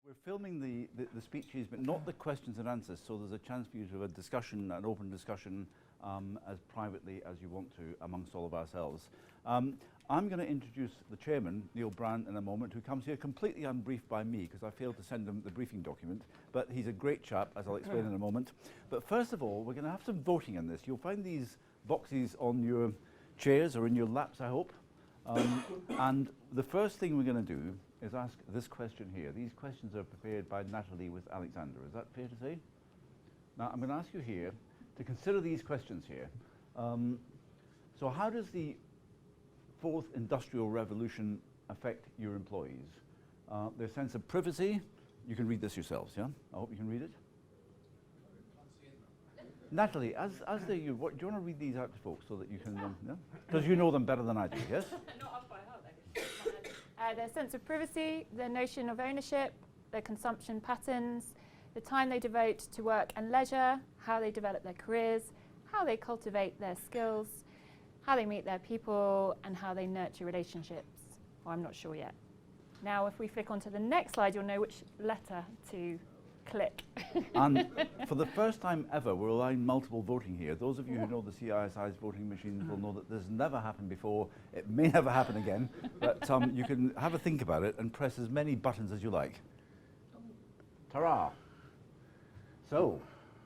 We're filming the speeches, but not the questions and answers, so there's a chance for you to have a discussion, an open discussion, as privately as you want to amongst all of ourselves. I'm going to introduce the chairman, Neil Brand, in a moment, who comes here completely unbriefed by me, because I failed to send him the briefing document, but he's a great chap, as I'll explain in a moment. But first of all, we're going to have some voting on this. You'll find these boxes on your chairs or in your laps, I hope. And the first thing we're going to do is ask this question here. These questions are prepared by Natalie with Alexander. Is that fair to say? Now, I'm going to ask you here to consider these questions here. So how does the fourth industrial revolution affect your employees? Their sense of privacy. You can read this yourselves, yeah? I hope you can read it. Natalie, as do you want to read these out to folks so that you can, because you know them better than I do, yes? Not off by heart, their sense of privacy, their notion of ownership, their consumption patterns, the time they devote to work and leisure, how they develop their careers, how they cultivate their skills, how they meet their people, and how they nurture relationships. Well, I'm not sure yet. Now, if we flick onto the next slide, you'll know which letter to click. And for the first time ever, we're allowing multiple voting here. Those of you who know the CISI's voting machines will know that this has never happened before. It may never happen again, but you can have a think about it and press as many buttons as you like. Ta-ra! So,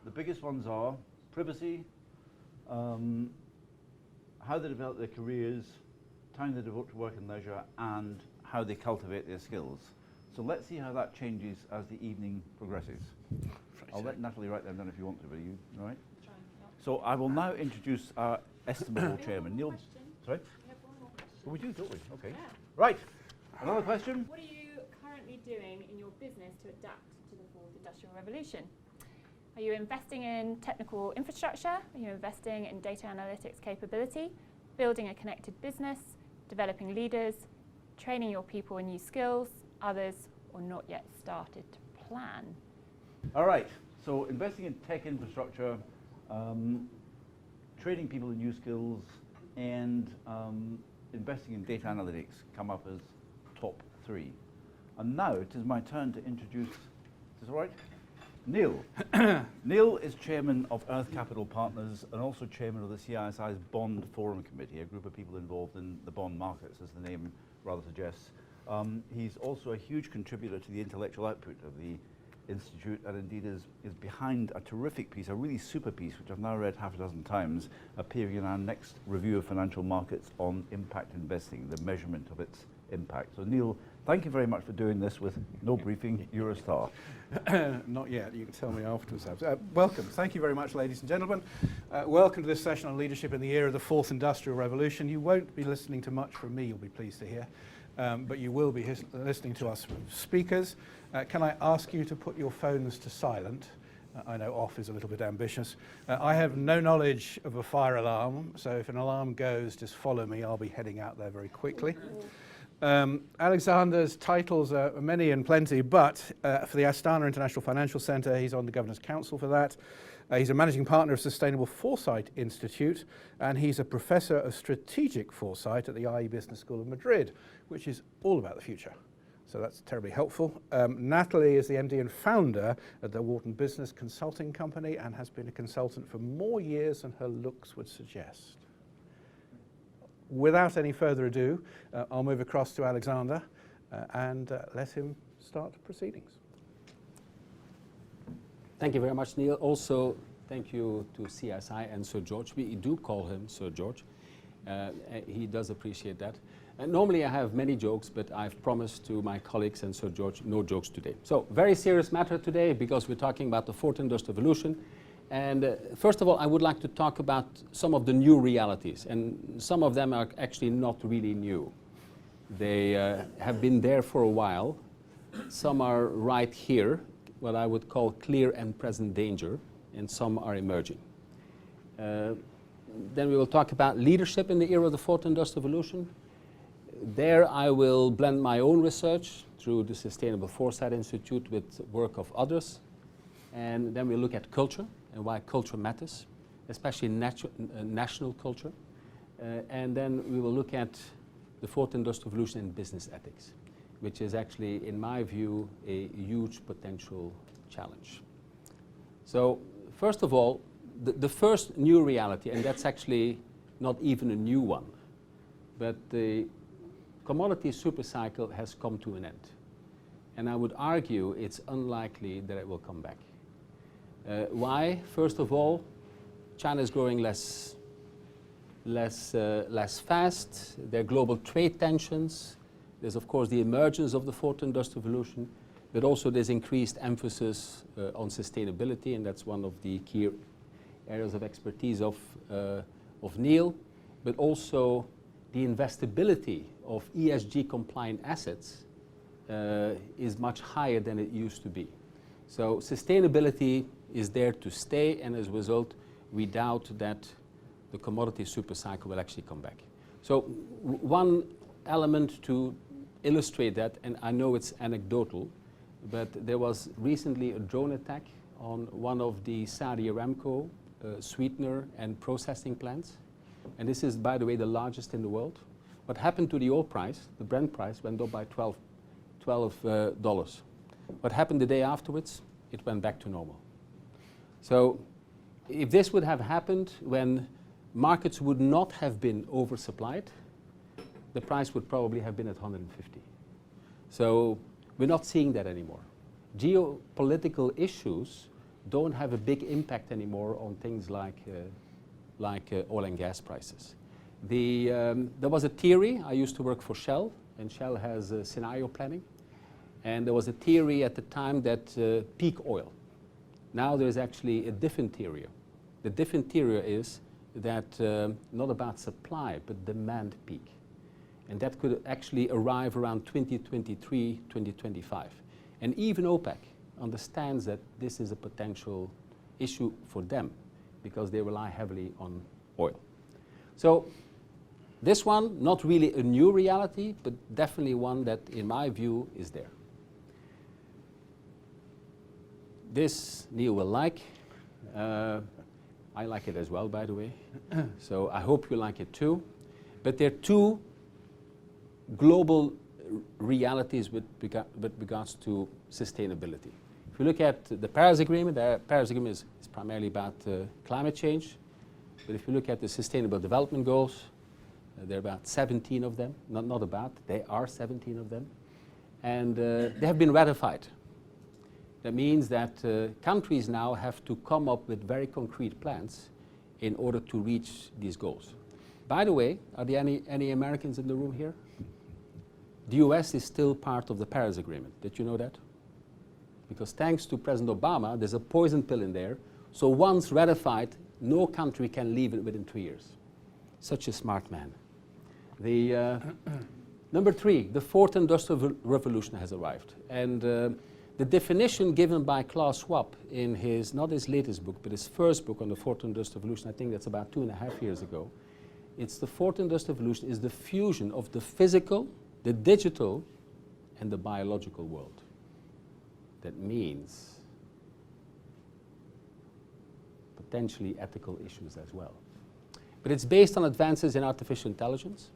the biggest ones are privacy, how they develop their careers, time they devote to work and leisure, and how they cultivate their skills. So let's see how that changes as the evening progresses. I'll let Natalie write them down if you want to, but are you all right? So I will now introduce our estimable chairman, Neil. Sorry? We have one more question. Oh, we do, don't we? Okay. Yeah. Right. Another question? What are you currently doing in your business to adapt to the fourth industrial revolution? Are you investing in technical infrastructure? Are you investing in data analytics capability? Building a connected business? Developing leaders? Training your people in new skills? Others, or not yet started to plan? All right, so investing in tech infrastructure, training people in new skills, and investing in data analytics come up as top three. And now it is my turn to introduce, is this all right? Neil. Neil is chairman of Earth Capital Partners and also chairman of the CISI's Bond Forum Committee, a group of people involved in the bond markets, as the name rather suggests. He's also a huge contributor to the intellectual output of the Institute, and indeed is behind a terrific piece, a really super piece, which I've now read half a dozen times, appearing in our next review of financial markets on impact investing, the measurement of its impact. So Neil, thank you very much for doing this with no briefing. You're a star. Not yet. You can tell me afterwards. Welcome. Thank you very much, ladies and gentlemen. Welcome to this session on leadership in the era of the fourth industrial revolution. You won't be listening to much from me, you'll be pleased to hear. But you will be listening to us speakers. Can I ask you to put your phones to silent? I know off is a little bit ambitious. I have no knowledge of a fire alarm, so if an alarm goes, just follow me. I'll be heading out there very quickly. Alexander's titles are many and plenty, but for the Astana International Financial Centre, he's on the Governor's Council for that. He's a managing partner of Sustainable Foresight Institute, and he's a professor of strategic foresight at the IE Business School of Madrid, which is all about the future. So that's terribly helpful. Natalie is the MD and founder at the Wharton Business Consulting Company and has been a consultant for more years than her looks would suggest. Without any further ado, I'll move across to Alexander and let him start proceedings. Thank you very much, Neil. Also, thank you to CSI and Sir George. We do call him Sir George. He does appreciate that. Normally I have many jokes, but I've promised to my colleagues and Sir George no jokes today. So, very serious matter today because we're talking about the fourth industrial revolution. And first of all, I would like to talk about some of the new realities. And some of them are actually not really new. They have been there for a while. Some are right here, what I would call clear and present danger, and some are emerging. Then we will talk about leadership in the era of the fourth industrial revolution. There I will blend my own research through the Sustainable Foresight Institute with work of others. And then we'll look at culture and why culture matters, especially national culture. And then we will look at the fourth industrial revolution in business ethics. which is actually, in my view, a huge potential challenge. So, first of all, the first new reality, and that's actually not even a new one, but the commodity supercycle has come to an end. And I would argue it's unlikely that it will come back. Why? First of all, China is growing less fast. There are global trade tensions. There's, of course, the emergence of the fourth industrial revolution, but also there's increased emphasis on sustainability, and that's one of the key areas of expertise of Neil, but also the investability of ESG-compliant assets is much higher than it used to be. So sustainability is there to stay, and as a result, we doubt that the commodity supercycle will actually come back. So one element to illustrate that, and I know it's anecdotal, but there was recently a drone attack on one of the Saudi Aramco sweetener and processing plants. And this is, by the way, the largest in the world. What happened to the oil price? The Brent price went up by $12. What happened the day afterwards? It went back to normal. So if this would have happened when markets would not have been oversupplied, the price would probably have been at 150. So we're not seeing that anymore. Geopolitical issues don't have a big impact anymore on things like oil and gas prices. There was a theory. I used to work for Shell, and Shell has scenario planning. And there was a theory at the time that peak oil. Now there's actually a different theory. The different theory is that not about supply, but demand peak. And that could actually arrive around 2023, 2025. And even OPEC understands that this is a potential issue for them because they rely heavily on oil. So this one, not really a new reality, but definitely one that, in my view, is there. This Neil will like. I like it as well, by the way. So I hope you like it too. But there are two global realities with regards to sustainability. If you look at the Paris Agreement, the Paris Agreement is primarily about climate change. But if you look at the Sustainable Development Goals, there are about 17 of them. Not about, they are 17 of them. And they have been ratified. That means that countries now have to come up with very concrete plans in order to reach these goals. By the way, are there any Americans in the room here? The US is still part of the Paris Agreement. Did you know that? Because thanks to President Obama, there's a poison pill in there. So once ratified, no country can leave it within 3 years. Such a smart man. The number 3, the fourth industrial revolution has arrived. And the definition given by Klaus Schwab in his, not his latest book, but his first book on the fourth industrial revolution, I think that's about 2.5 years ago. It's the fourth industrial revolution is the fusion of the physical, the digital, and the biological world. That means potentially ethical issues as well. But it's based on advances in artificial intelligence,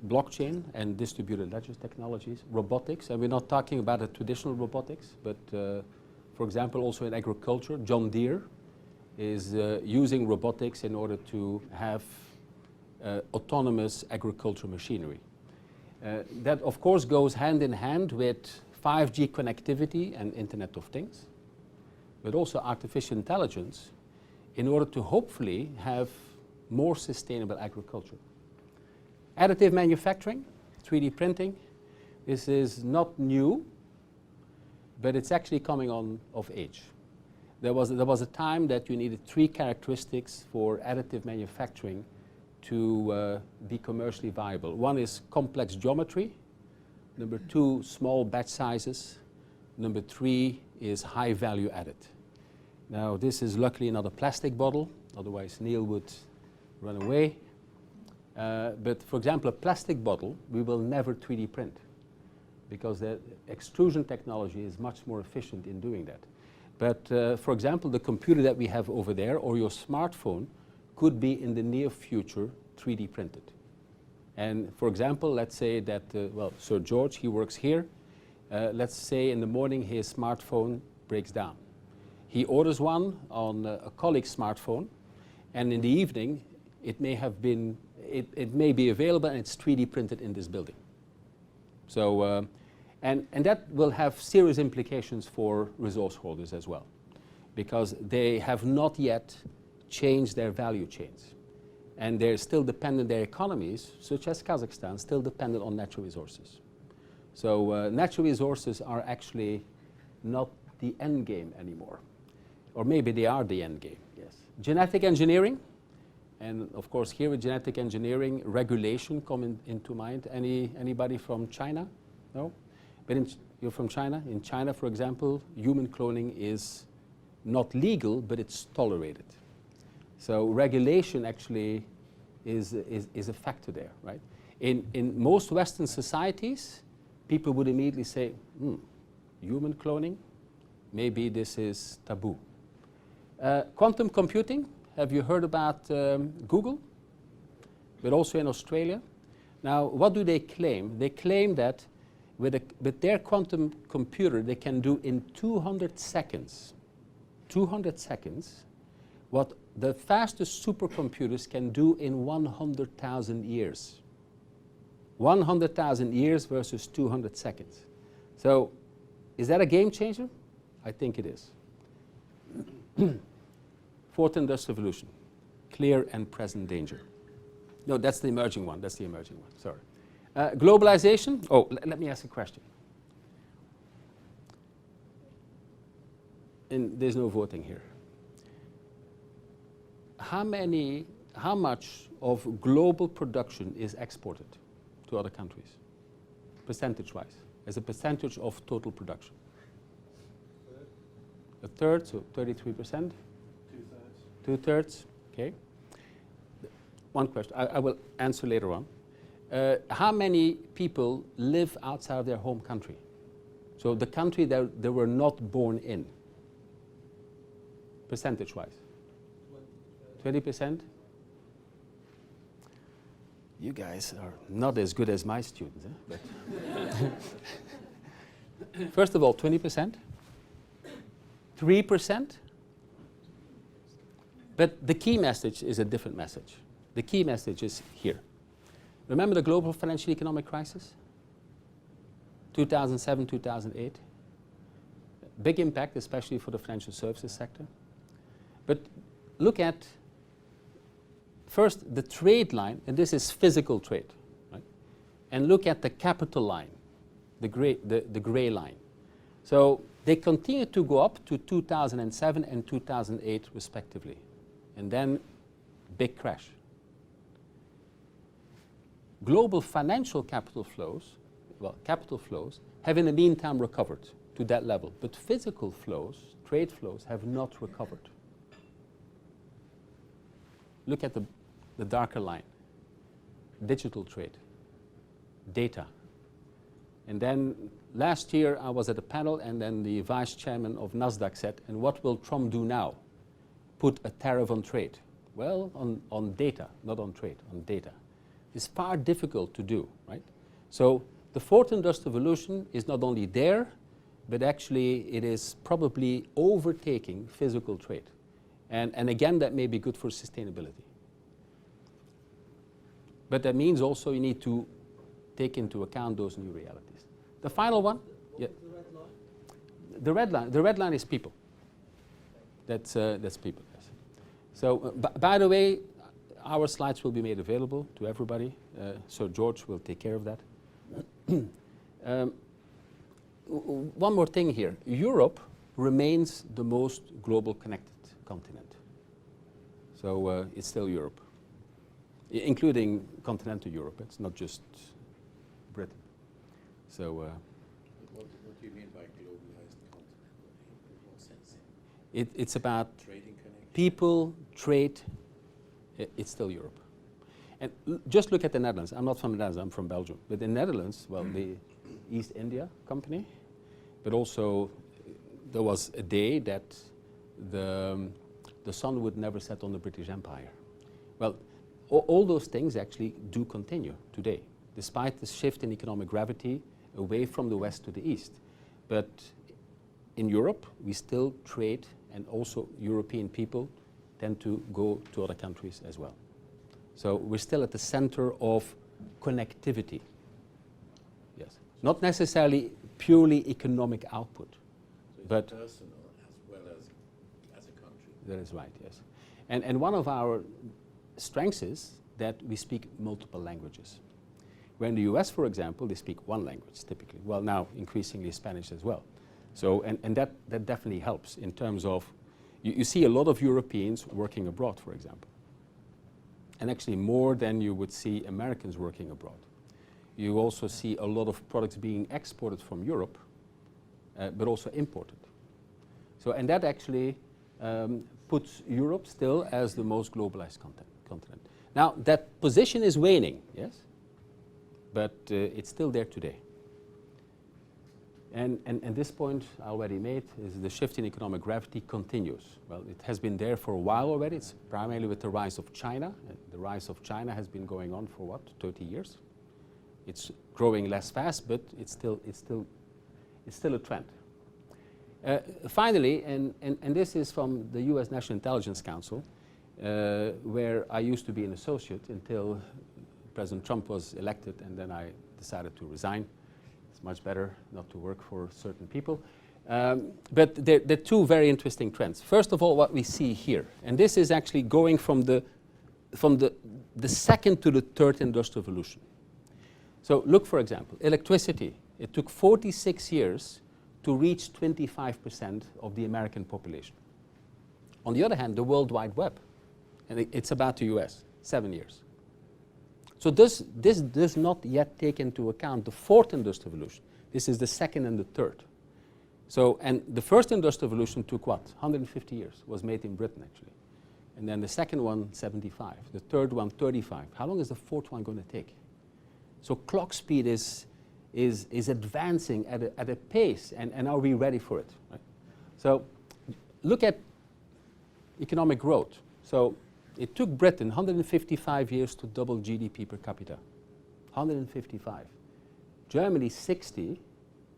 blockchain and distributed ledger technologies, robotics, and we're not talking about the traditional robotics, but for example also in agriculture, John Deere is using robotics in order to have autonomous agricultural machinery. That of course goes hand in hand with 5G connectivity and Internet of Things, but also artificial intelligence in order to hopefully have more sustainable agriculture. Additive manufacturing, 3D printing, this is not new, but it's actually coming on of age. There was a time that you needed 3 characteristics for additive manufacturing to be commercially viable. One is complex geometry, number 2, small batch sizes, number 3 is high value added. Now this is luckily not a plastic bottle, otherwise Neil would run away. But for example, a plastic bottle, we will never 3D print because the extrusion technology is much more efficient in doing that. But for example, the computer that we have over there or your smartphone could be in the near future 3D printed. And for example, let's say that, well, Sir George, he works here. Let's say in the morning his smartphone breaks down. He orders one on a colleague's smartphone, and in the evening it may have been, it may be available and it's 3D printed in this building. So, and that will have serious implications for resource holders as well, because they have not yet changed their value chains. And they're still dependent, their economies, such as Kazakhstan, still dependent on natural resources. So natural resources are actually not the end game anymore. Or maybe they are the end game, yes. Genetic engineering, and of course here with genetic engineering, regulation come into mind. Anybody from China? No? But you're from China? In China, for example, human cloning is not legal, but it's tolerated. So regulation actually is a factor there, right? In most Western societies, people would immediately say, human cloning, maybe this is taboo. Quantum computing, have you heard about Google? But also in Australia. Now, what do they claim? They claim that with their quantum computer, they can do in 200 seconds, what the fastest supercomputers can do in 100,000 years. 100,000 years versus 200 seconds. So, is that a game changer? I think it is. Fourth industrial revolution, clear and present danger. No, that's the emerging one. That's the emerging one. Sorry. Globalization. Oh, let me ask a question. And there's no voting here. How much of global production is exported to other countries, percentage-wise, as a percentage of total production? A third, so 33%. 2/3. 2/3, okay. One question, I will answer later on. How many people live outside of their home country? So the country that they were not born in, percentage-wise? 20%? You guys are not as good as my students, eh? But first of all, 20%? 3%? But the key message is a different message. The key message is here. Remember the global financial economic crisis? 2007, 2008? Big impact, especially for the financial services sector. But look at first the trade line, and this is physical trade, right? And look at the capital line, the gray line. So they continue to go up to 2007 and 2008 respectively. And then big crash. Global financial capital flows, have in the meantime recovered to that level. But physical flows, trade flows, have not recovered. Look at the darker line. Digital trade, data. And then last year I was at a panel and then the vice chairman of NASDAQ said, and what will Trump do now? Put a tariff on trade. Well, on data, not on trade, on data. It's far difficult to do, right? So the fourth industrial revolution is not only there, but actually it is probably overtaking physical trade. And again, that may be good for sustainability. But that means also you need to take into account those new realities. The final one? Yeah. The red line is people. That's people, yes. So, by the way, our slides will be made available to everybody. Sir George will take care of that. One more thing here. Europe remains the most global connected continent. So it's still Europe, including continental Europe. It's not just Britain. So. What do you mean by globalized continent? In what sense? It's about Trading connection? people, trade. It's still Europe. And just look at the Netherlands. I'm not from the Netherlands, I'm from Belgium. But in the Netherlands, well, the East India Company, but also there was a day that the sun would never set on the British Empire. Well, all those things actually do continue today, despite the shift in economic gravity away from the west to the east. But in Europe, we still trade, and also European people tend to go to other countries as well. So we're still at the center of connectivity. Yes, not necessarily purely economic output, but personal as well as a country. that is right, yes. And one of our strengths is that we speak multiple languages. Where in the US, for example, they speak one language typically. Well, now increasingly Spanish as well. So, and that definitely helps in terms of, you see a lot of Europeans working abroad, for example. And actually more than you would see Americans working abroad. You also see a lot of products being exported from Europe, but also imported. So, and that actually puts Europe still as the most globalized continent. Now, that position is waning, yes? But it's still there today. And this point I already made is the shift in economic gravity continues. Well, it has been there for a while already. It's primarily with the rise of China. The rise of China has been going on for what, 30 years? It's growing less fast, but it's still a trend. Finally, and this is from the US National Intelligence Council, where I used to be an associate until President Trump was elected, and then I decided to resign. It's much better not to work for certain people. But there are two very interesting trends. First of all, what we see here, and this is actually going from the second to the third industrial revolution. So look, for example, electricity. It took 46 years to reach 25% of the American population. On the other hand, the World Wide Web, and it's about the US, 7 years. So this does not yet take into account the fourth industrial revolution. This is the second and the third. So, and the first industrial revolution took what? 150 years, was made in Britain actually. And then the second one, 75. The third one, 35. How long is the fourth one going to take? So clock speed is advancing at a pace, and are we ready for it? Right? So look at economic growth. So it took Britain 155 years to double GDP per capita. 155. Germany 60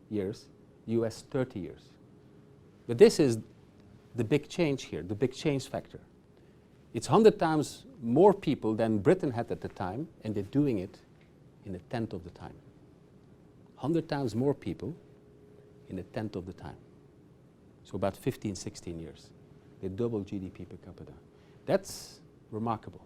years, US 30 years. But this is the big change here, the big change factor. It's 100 times more people than Britain had at the time, and they're doing it in a tenth of the time. 100 times more people in a tenth of the time. So about 15, 16 years. They double GDP per capita. That's remarkable.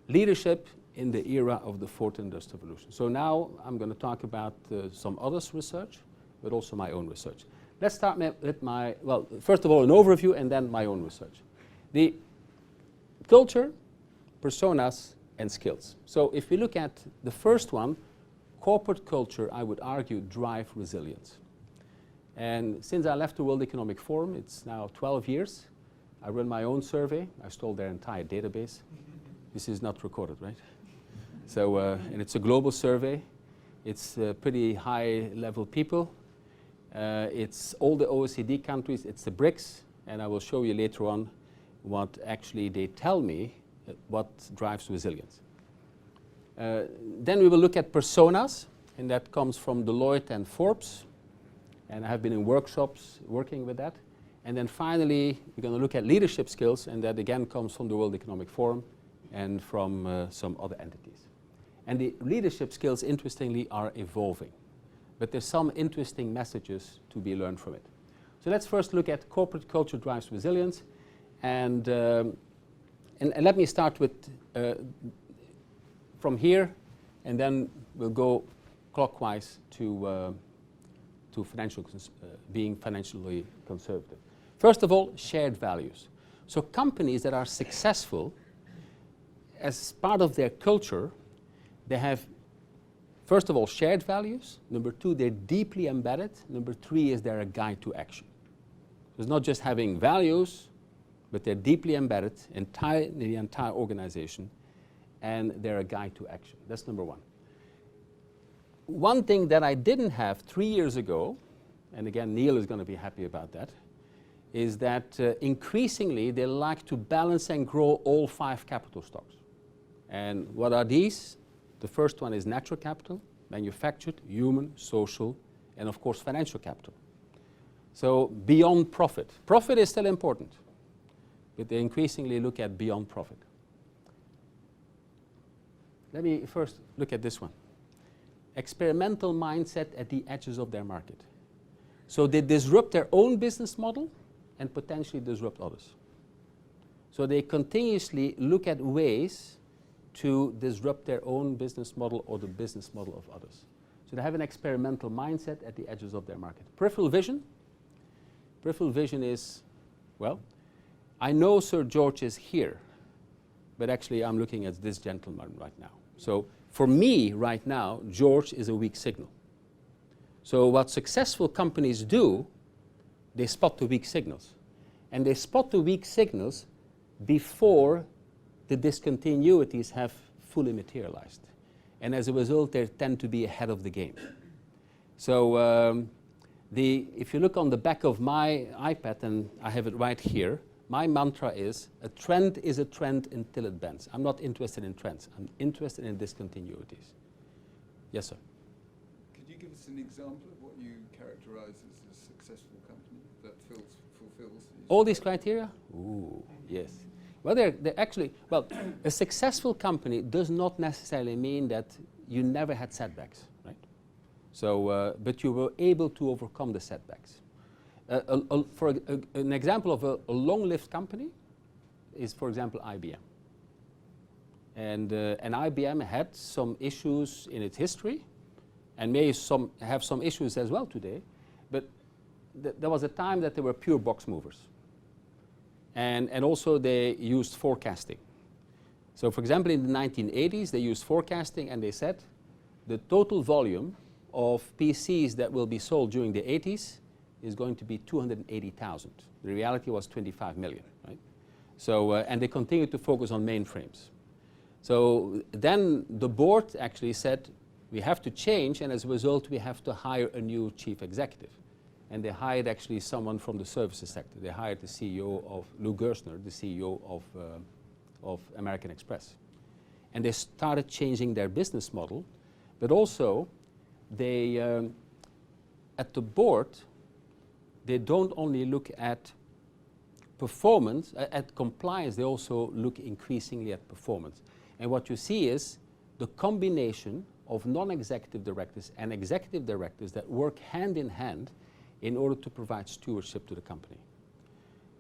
Leadership in the era of the fourth industrial revolution. So now I'm going to talk about some others' research, but also my own research. Let's start with my, well, first of all, an overview and then my own research. The culture, personas, and skills. So if we look at the first one, corporate culture, I would argue, drive resilience. And since I left the World Economic Forum, it's now 12 years, I run my own survey. I stole their entire database. This is not recorded, right? So, and it's a global survey. It's pretty high-level people. It's all the OECD countries. It's the BRICS. And I will show you later on what actually they tell me what drives resilience. Then we will look at personas, and that comes from Deloitte and Forbes. And I have been in workshops working with that. And then finally, we're going to look at leadership skills, and that again comes from the World Economic Forum and from some other entities. And the leadership skills, interestingly, are evolving. But there's some interesting messages to be learned from it. So let's first look at corporate culture drives resilience. And let me start with from here, and then we'll go clockwise to being financially conservative. First of all, shared values. So companies that are successful, as part of their culture, they have, first of all, shared values. Number two, they're deeply embedded. Number three is they're a guide to action. So it's not just having values, but they're deeply embedded in the entire organization, and they're a guide to action. That's number one. One thing that I didn't have 3 years ago, and again, Neil is going to be happy about that, is that increasingly they like to balance and grow all 5 capital stocks. And what are these? The first one is natural capital, manufactured, human, social, and of course financial capital. So beyond profit. Profit is still important, but they increasingly look at beyond profit. Let me first look at this one. Experimental mindset at the edges of their market. So they disrupt their own business model and potentially disrupt others. So they continuously look at ways to disrupt their own business model or the business model of others. So they have an experimental mindset at the edges of their market. Peripheral vision. Peripheral vision is, well, I know Sir George is here, but actually I'm looking at this gentleman right now. So for me right now, George is a weak signal. So what successful companies do, they spot the weak signals. And they spot the weak signals before the discontinuities have fully materialized. And as a result, they tend to be ahead of the game. So if you look on the back of my iPad, and I have it right here, my mantra is, a trend is a trend until it bends. I'm not interested in trends. I'm interested in discontinuities. Yes, sir. Could you give us an example of what you characterize as a successful company that fulfills these? All these criteria? Ooh, yes. Well, they're actually, well, a successful company does not necessarily mean that you never had setbacks, right? So, but you were able to overcome the setbacks. For an example of a long-lived company is, for example, IBM. And IBM had some issues in its history, and may have some issues as well today, but there was a time that they were pure box movers. And also they used forecasting. So for example, in the 1980s, they used forecasting, and they said the total volume of PCs that will be sold during the 80s is going to be 280,000. The reality was 25 million, right? So, and they continued to focus on mainframes. So then the board actually said, we have to change, and as a result, we have to hire a new chief executive. And they hired actually someone from the services sector. They hired the CEO of, Lou Gerstner, the CEO of American Express. And they started changing their business model, but also they, at the board, they don't only look at performance, at compliance, they also look increasingly at performance. And what you see is the combination of non-executive directors and executive directors that work hand in hand in order to provide stewardship to the company.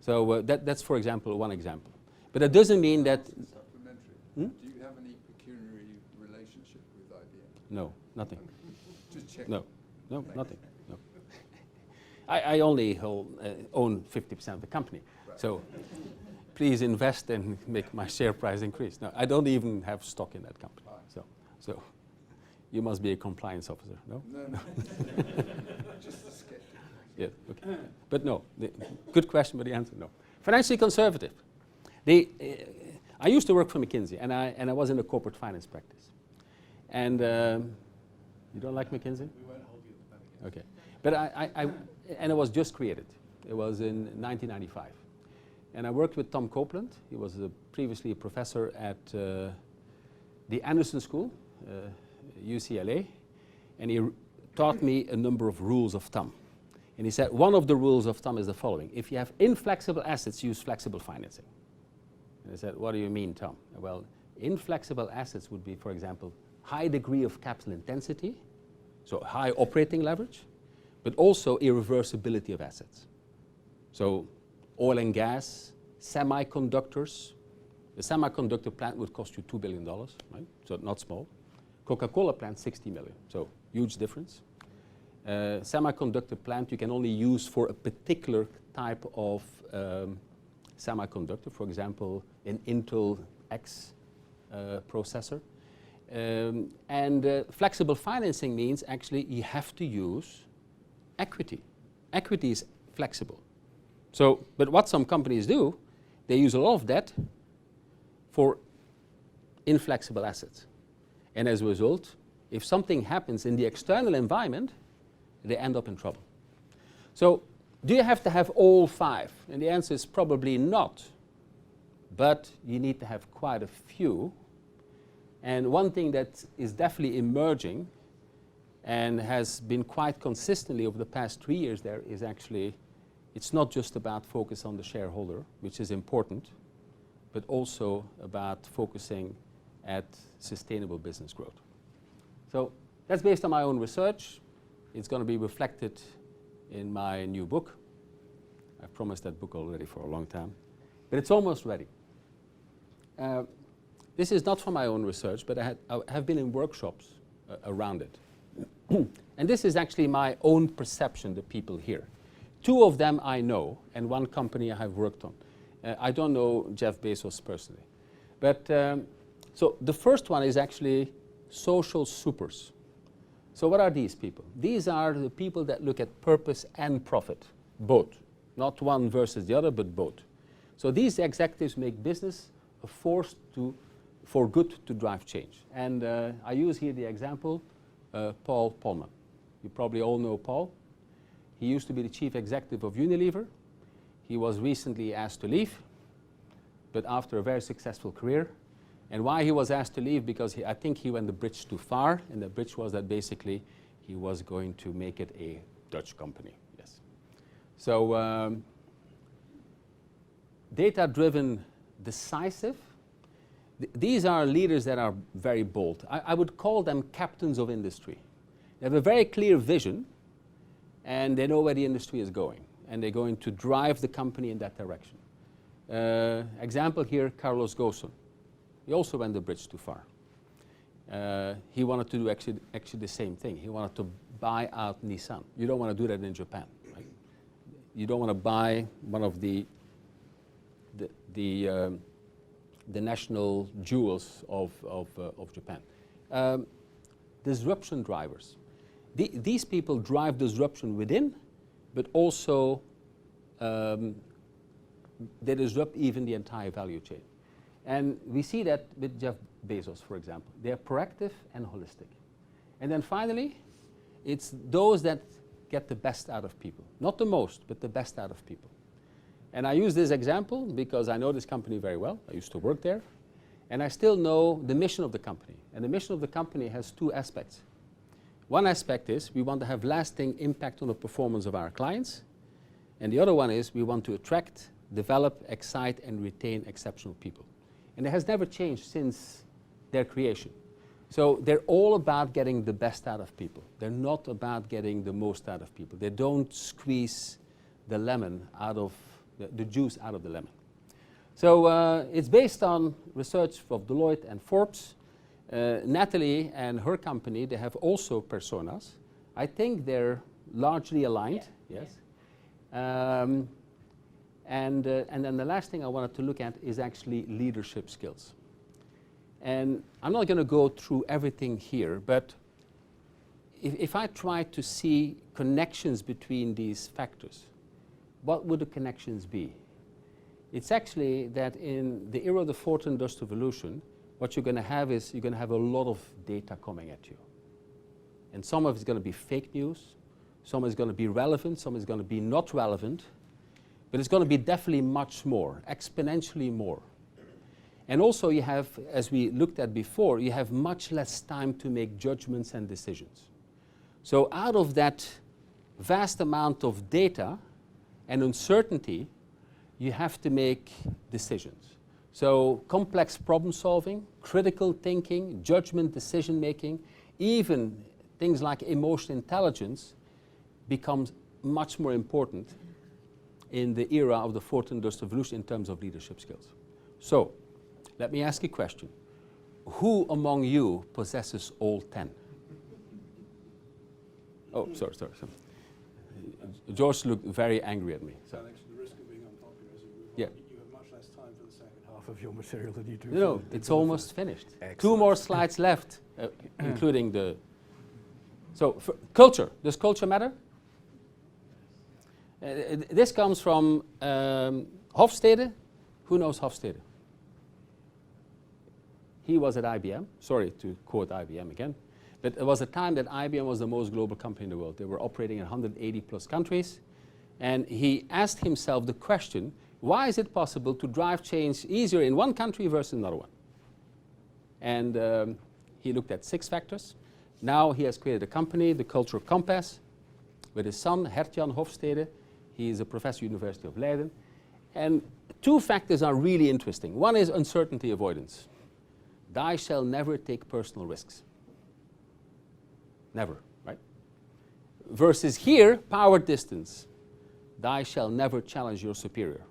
So that's, for example, one example. But that doesn't mean that... Supplementary. Hmm? Do you have any pecuniary relationship with IBM? No, nothing. Just check. No, nothing. No. I only own 50% of the company. Right. So please invest and make my share price increase. No, I don't even have stock in that company. Right. So you must be a compliance officer, no? No. Just a skeptic. Yeah, okay. But no, good question, but the answer no. Financially conservative. I used to work for McKinsey, and I was in the corporate finance practice. And you don't like McKinsey? We won't hold you to that again. Okay. But and it was just created. It was in 1995. And I worked with Tom Copeland. He was previously a professor at the Anderson School, UCLA. And he taught me a number of rules of thumb. And he said, one of the rules of thumb is the following. If you have inflexible assets, use flexible financing. And I said, what do you mean, Tom? Well, inflexible assets would be, for example, high degree of capital intensity, so high operating leverage, but also irreversibility of assets. So oil and gas, semiconductors. The semiconductor plant would cost you $2 billion, right? So not small. Coca-Cola plant, 60 million, so huge difference. Semiconductor plant you can only use for a particular type of semiconductor, for example, an Intel X processor. Flexible financing means actually you have to use equity. Equity is flexible. So, but what some companies do, they use a lot of debt for inflexible assets. And as a result, if something happens in the external environment, they end up in trouble. So Do you have to have all 5? And the answer is probably not. But you need to have quite a few. And one thing that is definitely emerging and has been quite consistently over the past 3 years there is actually, it's not just about focus on the shareholder, which is important, but also about focusing at sustainable business growth. So that's based on my own research. It's going to be reflected in my new book. I've promised that book already for a long time, but it's almost ready. This is not from my own research, but I have been in workshops around it. And this is actually my own perception, the people here. 2 of them I know, and 1 company I have worked on. I don't know Jeff Bezos personally. But so the first one is actually social supers. So what are these people? These are the people that look at purpose and profit, both. Not one versus the other, but both. So these executives make business a force for good to drive change. And I use here the example, Paul Polman. You probably all know Paul. He used to be the chief executive of Unilever. He was recently asked to leave, but after a very successful career. And why he was asked to leave? Because I think he went the bridge too far, and the bridge was that basically he was going to make it a Dutch company. Yes. So data-driven, decisive. These are leaders that are very bold. I would call them captains of industry. They have a very clear vision, and they know where the industry is going, and they're going to drive the company in that direction. Example here, Carlos Ghosn. He also went the bridge too far. He wanted to do actually the same thing. He wanted to buy out Nissan. You don't want to do that in Japan, right? You don't want to buy one of the national jewels of Japan. Disruption drivers. These people drive disruption within, but also they disrupt even the entire value chain. And we see that with Jeff Bezos, for example. They're proactive and holistic. And then finally, it's those that get the best out of people. Not the most, but the best out of people. And I use this example because I know this company very well. I used to work there. And I still know the mission of the company. And the mission of the company has 2 aspects. One aspect is we want to have lasting impact on the performance of our clients. And the other one is we want to attract, develop, excite, and retain exceptional people. And it has never changed since their creation. So they're all about getting the best out of people. They're not about getting the most out of people. They don't squeeze the lemon out of the juice out of the lemon. So it's based on research of Deloitte and Forbes. Natalie and her company, they have also personas. I think they're largely aligned. Yeah. Yes. Yeah. And then the last thing I wanted to look at is actually leadership skills. And I'm not going to go through everything here, but if I try to see connections between these factors, what would the connections be? It's actually that in the era of the fourth industrial revolution, what you're going to have is you're going to have a lot of data coming at you. And some of it's going to be fake news, some is going to be relevant, some is going to be not relevant, but it's going to be definitely much more, exponentially more. And also you have, as we looked at before, you have much less time to make judgments and decisions. So out of that vast amount of data and uncertainty, you have to make decisions. So complex problem solving, critical thinking, judgment, decision making, even things like emotional intelligence becomes much more important in the era of the fourth industrial revolution in terms of leadership skills. So let me ask you a question. Who among you possesses all 10? Oh, sorry. George looked very angry at me. So. Alex, the risk of being unpopular as you move yeah. on, you have much less time for the second half of your material than you do. No, it's almost finished. Excellent. 2 more slides left, including the... So, culture. Does culture matter? This comes from Hofstede. Who knows Hofstede? He was at IBM. Sorry to quote IBM again. But it was a time that IBM was the most global company in the world. They were operating in 180 plus countries. And he asked himself the question, why is it possible to drive change easier in one country versus another one? And he looked at 6 factors. Now he has created a company, the Cultural Compass, with his son, Gert-Jan Hofstede. He is a professor at the University of Leiden. And 2 factors are really interesting. One is uncertainty avoidance. I shall never take personal risks. Never, right? Versus here, power distance. I shall never challenge your superior.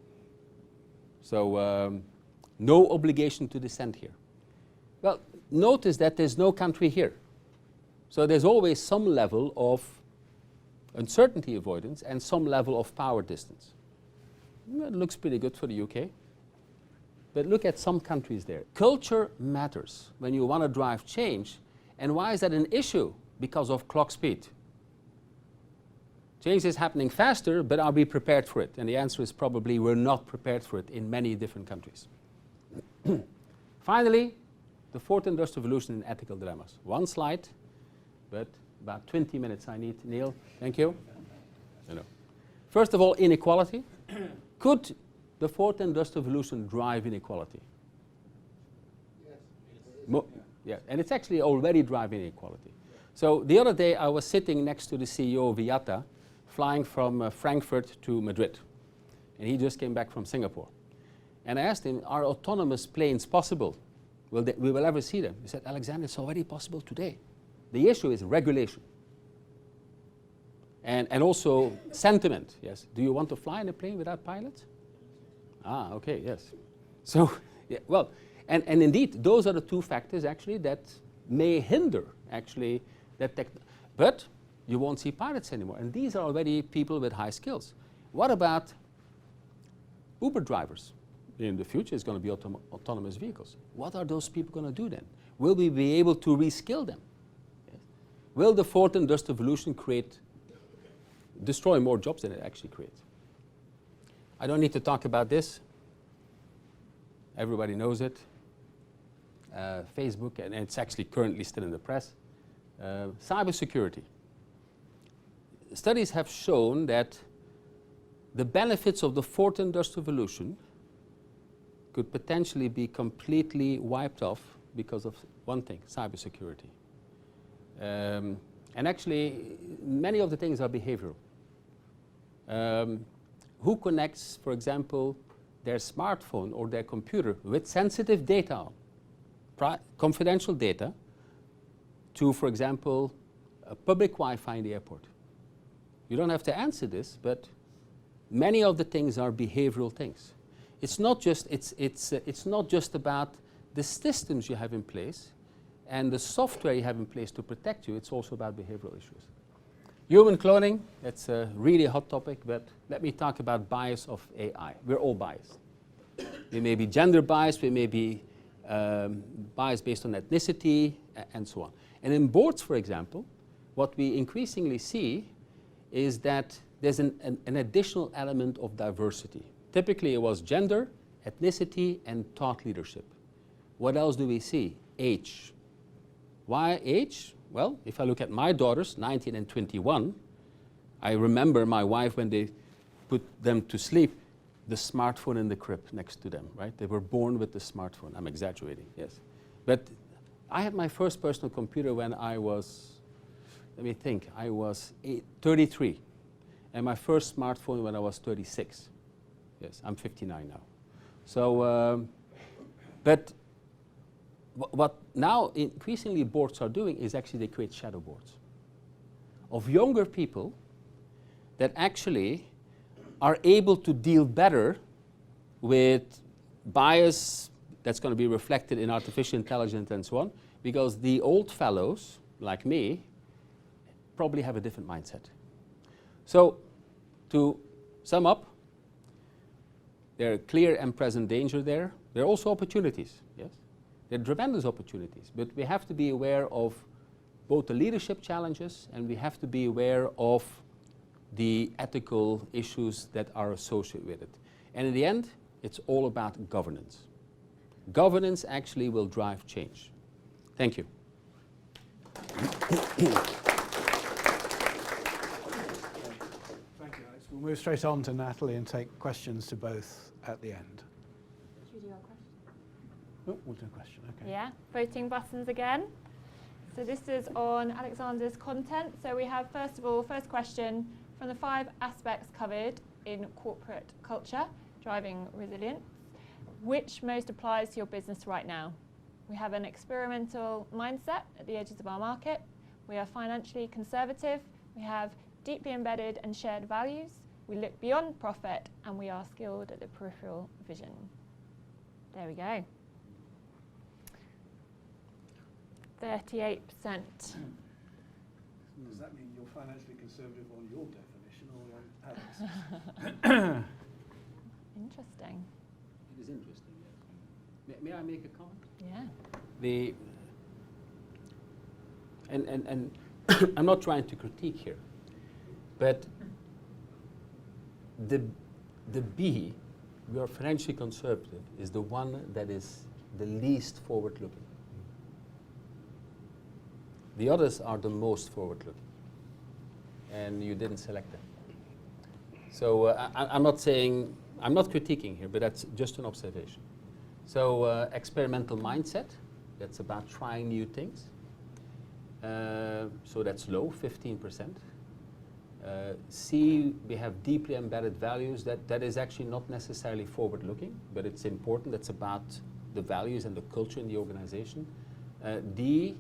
So no obligation to dissent here. Well, notice that there's no country here. So there's always some level of uncertainty avoidance and some level of power distance. It looks pretty good for the UK. But look at some countries there. Culture matters when you want to drive change. And why is that an issue? Because of clock speed. Change is happening faster, but are we prepared for it? And the answer is probably we're not prepared for it in many different countries. Finally, the 4th industrial revolution and ethical dilemmas. 1 slide, but about 20 minutes I need. Neil, thank you. First of all, inequality. Could the 4th industrial revolution drive inequality? Yes. Yeah, and it's actually already driving inequality. So the other day I was sitting next to the CEO of IATA, flying from Frankfurt to Madrid. And he just came back from Singapore. And I asked him, are autonomous planes possible? We will ever see them? He said, Alexander, it's already possible today. The issue is regulation. And also sentiment, yes. Do you want to fly in a plane without pilots? Ah, okay, yes. So, yeah, well, and indeed, those are the 2 factors actually that may hinder actually that but you won't see pilots anymore. And these are already people with high skills. What about Uber drivers? In the future, it's going to be autonomous vehicles. What are those people going to do then? Will we be able to reskill them? Yes. Will the 4th industrial revolution destroy more jobs than it actually creates? I don't need to talk about this. Everybody knows it. Facebook, and it's actually currently still in the press. Cybersecurity. Studies have shown that the benefits of the 4th industrial revolution could potentially be completely wiped off because of one thing, cybersecurity. And actually, many of the things are behavioral. Who connects, for example, their smartphone or their computer with sensitive data, confidential data, to, for example, a public Wi-Fi in the airport? You don't have to answer this, but many of the things are behavioral things. It's not just about the systems you have in place and the software you have in place to protect you. It's also about behavioral issues. Human cloning, that's a really hot topic, but let me talk about bias of AI. We're all biased. We may be gender biased, we may be biased based on ethnicity, and so on. And in boards, for example, what we increasingly see is that there's an additional element of diversity. Typically, it was gender, ethnicity, and thought leadership. What else do we see? Age. Why age? Well, if I look at my daughters, 19 and 21, I remember my wife, when they put them to sleep, the smartphone in the crib next to them, right? They were born with the smartphone. I'm exaggerating, yes. But I had my first personal computer when I was, let me think, I was 33. And my first smartphone when I was 36. Yes, I'm 59 now. So, but what now increasingly boards are doing is actually they create shadow boards of younger people that actually are able to deal better with bias that's going to be reflected in artificial intelligence and so on, because the old fellows, like me, probably have a different mindset. So, to sum up, there are clear and present danger there. There are also opportunities, yes? There are tremendous opportunities, but we have to be aware of both the leadership challenges and we have to be aware of the ethical issues that are associated with it. And in the end, it's all about governance. Governance actually will drive change. Thank you. Thank you, Alex. We'll move straight on to Natalie and take questions to both at the end. Should we do our question? Oh, we'll do a question, okay. Yeah, voting buttons again. So this is on Alexander's content. So we have, first of all, first question, from the 5 aspects covered in corporate culture, driving resilience, which most applies to your business right now? We have an experimental mindset at the edges of our market. We are financially conservative. We have deeply embedded and shared values. We look beyond profit, and we are skilled at the peripheral vision. There we go. 38%. Does that mean you're financially conservative on your definition or on Alex's? Interesting. It is interesting, yes. May I make a comment? Yeah. And I'm not trying to critique here, but the B, we are financially conservative, is the one that is the least forward-looking. The others are the most forward-looking, and you didn't select them. So I'm not saying, I'm not critiquing here, but that's just an observation. So experimental mindset, that's about trying new things. So that's low, 15%. C, we have deeply embedded values. That is actually not necessarily forward-looking, but it's important. That's about the values and the culture in the organization. D,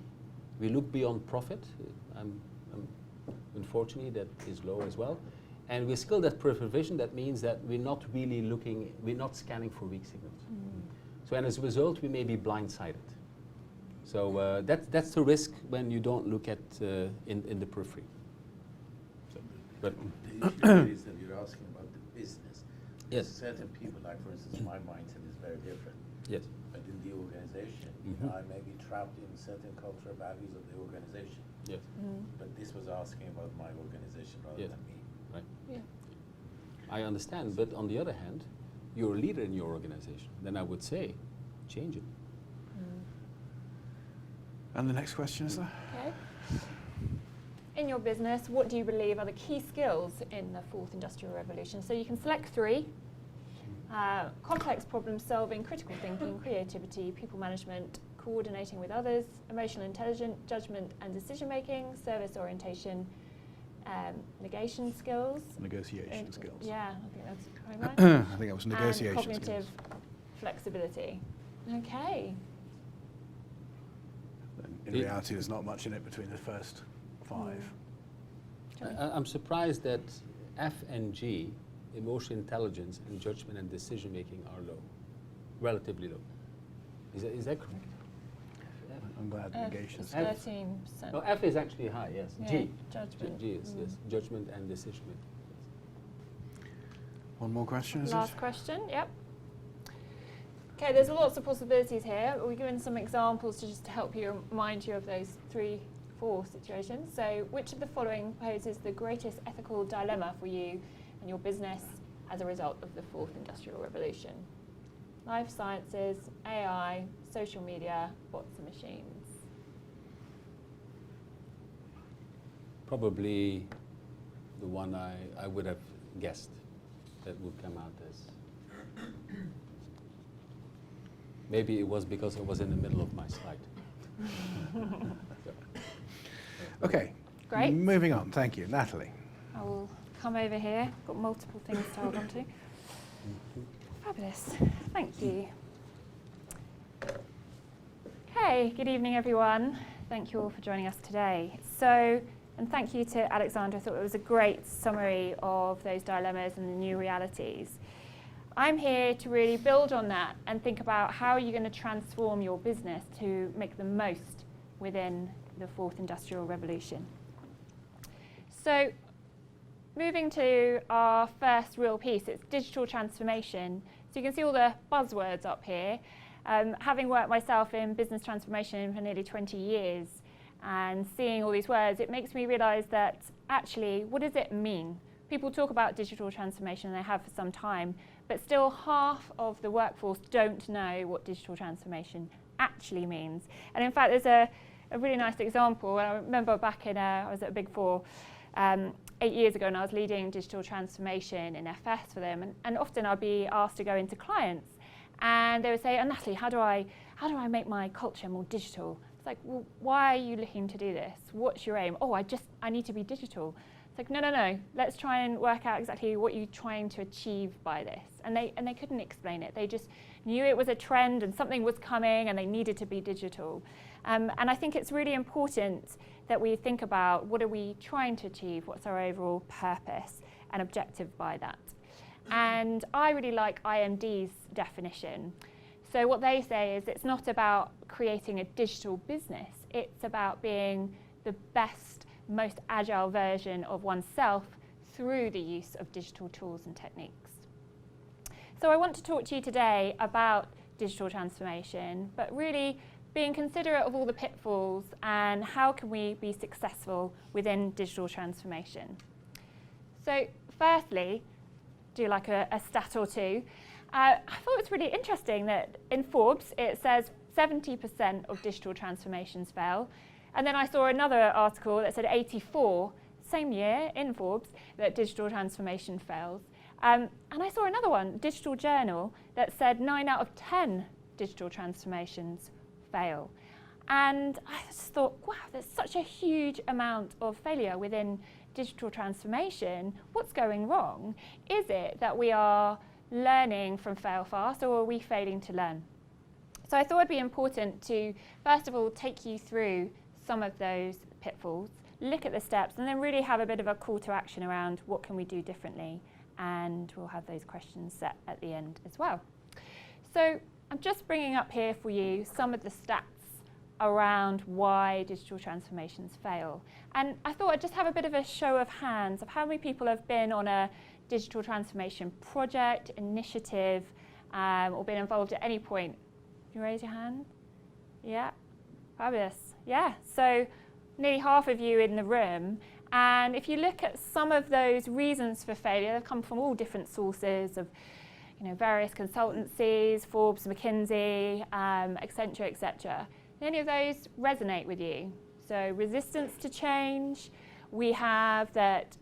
we look beyond profit. Unfortunately, that is low as well. And we're skilled at peripheral vision. That means that we're not really looking, we're not scanning for weak signals. So, and as a result, we may be blindsided. So that's the risk when you don't look at in the periphery. So, but the issue is that you're asking about the business. Yes. Certain people, like for instance, my mindset is very different. yes, But in the organization, I may be trapped in certain cultural values of the organization. yes, But this was asking about my organization rather Yes. than me. right. Yeah. I understand, but on the other hand, you're a leader in your organization. Then I would say, change it. And the next question is there? Okay. In your business, what do you believe are the key skills in the 4th Industrial Revolution? So you can select 3. Complex problem solving, critical thinking, creativity, people management, coordinating with others, emotional intelligence, judgment and decision making, service orientation, negation skills. Negotiation skills. Yeah, I think that's probably right. I think it was And negotiation cognitive skills. flexibility. Okay. In reality, there's not much in it between the first 5. I'm surprised that F and G, emotional intelligence and judgment and decision making, are low, relatively low. Is that correct? I'm glad F negation is skills. 13%. No, F is actually high, yes. Yeah, G. judgment. G is yes, judgment and decision making. One more question, is Last it? question, yep. Okay, there's lots of possibilities here. We're given some examples to just help you remind you of those 3, 4 situations. So which of the following poses the greatest ethical dilemma for you and your business as a result of the 4th Industrial Revolution? Life sciences, AI, social media, bots and machines. Probably the one I would have guessed that would come out as. Maybe it was because I was in the middle of my slide. Okay. Great. Moving on. Thank you. Natalie. I will come over here. Got multiple things to hold on to. Fabulous. Thank you. Okay, good evening everyone. Thank you all for joining us today. So, and thank you to Alexander. I thought it was a great summary of those dilemmas and the new realities. I'm here to really build on that and think about how you're going to transform your business to make the most within the 4th Industrial Revolution. So, moving to our first real piece, it's digital transformation. So you can see all the buzzwords up here. Having worked myself in business transformation for nearly 20 years and seeing all these words, it makes me realise that actually, what does it mean? People talk about digital transformation, and they have for some time, but still half of the workforce don't know what digital transformation actually means. And in fact, there's a really nice example. I remember back in, I was at a Big Four, 8 years ago, and I was leading digital transformation in FS for them, and often I'd be asked to go into clients, and they would say, "Oh, Natalie, how do I make my culture more digital?" It's like, well, why are you looking to do this? What's your aim? Oh, I need to be digital. It's like, no, let's try and work out exactly what you're trying to achieve by this. And they couldn't explain it. They just knew it was a trend and something was coming and they needed to be digital. And I think it's really important that we think about what are we trying to achieve, what's our overall purpose and objective by that. And I really like IMD's definition. So what they say is it's not about creating a digital business, it's about being the best, most agile version of oneself through the use of digital tools and techniques. So I want to talk to you today about digital transformation, but really being considerate of all the pitfalls and how can we be successful within digital transformation. So firstly, do like a stat or two. I thought it was really interesting that in Forbes it says 70% of digital transformations fail. And then I saw another article that said 84, same year in Forbes, that digital transformation fails. And I saw another one, Digital Journal, that said 9 out of 10 digital transformations fail. And I just thought, wow, there's such a huge amount of failure within digital transformation. What's going wrong? Is it that we are learning from fail fast, or are we failing to learn? So I thought it'd be important to, first of all, take you through some of those pitfalls, look at the steps, and then really have a bit of a call to action around what can we do differently, and we'll have those questions set at the end as well. So I'm just bringing up here for you some of the stats around why digital transformations fail. And I thought I'd just have a bit of a show of hands of how many people have been on a digital transformation project, initiative, or been involved at any point. Can you raise your hand? Yeah, fabulous. Yeah, so nearly half of you in the room. And if you look at some of those reasons for failure, they come from all different sources of, various consultancies, Forbes, McKinsey, Accenture, etc. Any of those resonate with you? So resistance to change. We have that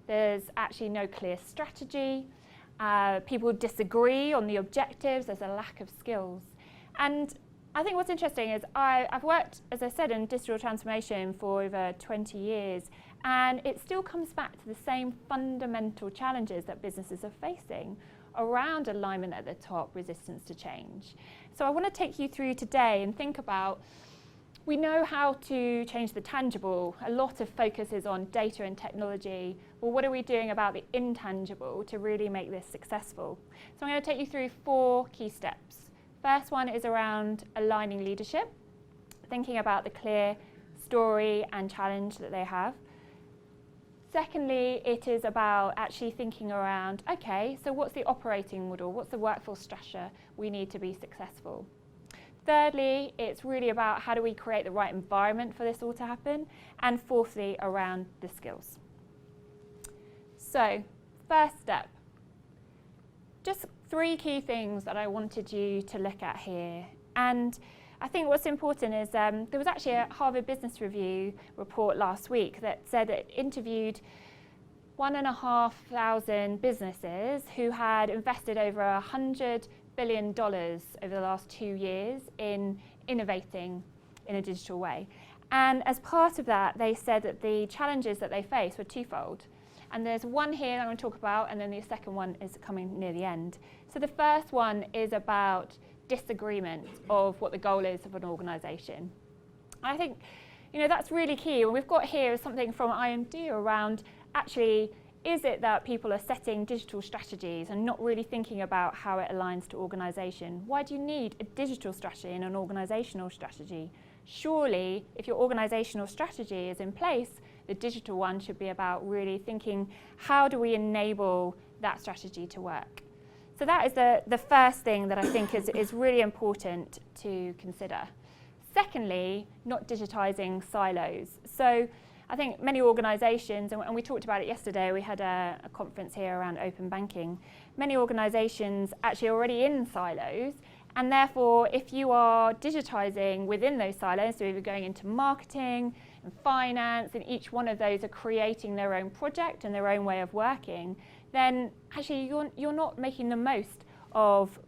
there's actually no clear strategy. People disagree on the objectives. There's a lack of skills. And I think what's interesting is I've worked, as I said, in digital transformation for over 20 years, and it still comes back to the same fundamental challenges that businesses are facing around alignment at the top, resistance to change. So I want to take you through today and think about, we know how to change the tangible. A lot of focus is on data and technology. Well, what are we doing about the intangible to really make this successful? So I'm going to take you through 4 key steps. First one is around aligning leadership, thinking about the clear story and challenge that they have. Secondly, it is about actually thinking around, okay, so what's the operating model? What's the workforce structure we need to be successful? Thirdly, it's really about how do we create the right environment for this all to happen? And fourthly, around the skills. So, first step. Just 3 key things that I wanted you to look at here. And I think what's important is there was actually a Harvard Business Review report last week that said it interviewed 1,500 businesses who had invested over $100 billion over the last 2 years in innovating in a digital way. And as part of that, they said that the challenges that they face were twofold. And there's one here that I'm going to talk about, and then the second one is coming near the end. So the first one is about disagreement of what the goal is of an organisation. I think, that's really key. What we've got here is something from IMD around actually, is it that people are setting digital strategies and not really thinking about how it aligns to organisation? Why do you need a digital strategy and an organisational strategy? Surely, if your organisational strategy is in place, the digital one should be about really thinking, how do we enable that strategy to work? So that is the first thing that I think is really important to consider. Secondly, not digitising silos. So I think many organisations, and we talked about it yesterday, we had a conference here around open banking, many organisations actually are already in silos, and therefore if you are digitising within those silos, so if you're going into marketing, and finance, and each one of those are creating their own project and their own way of working, then actually you're not making the most of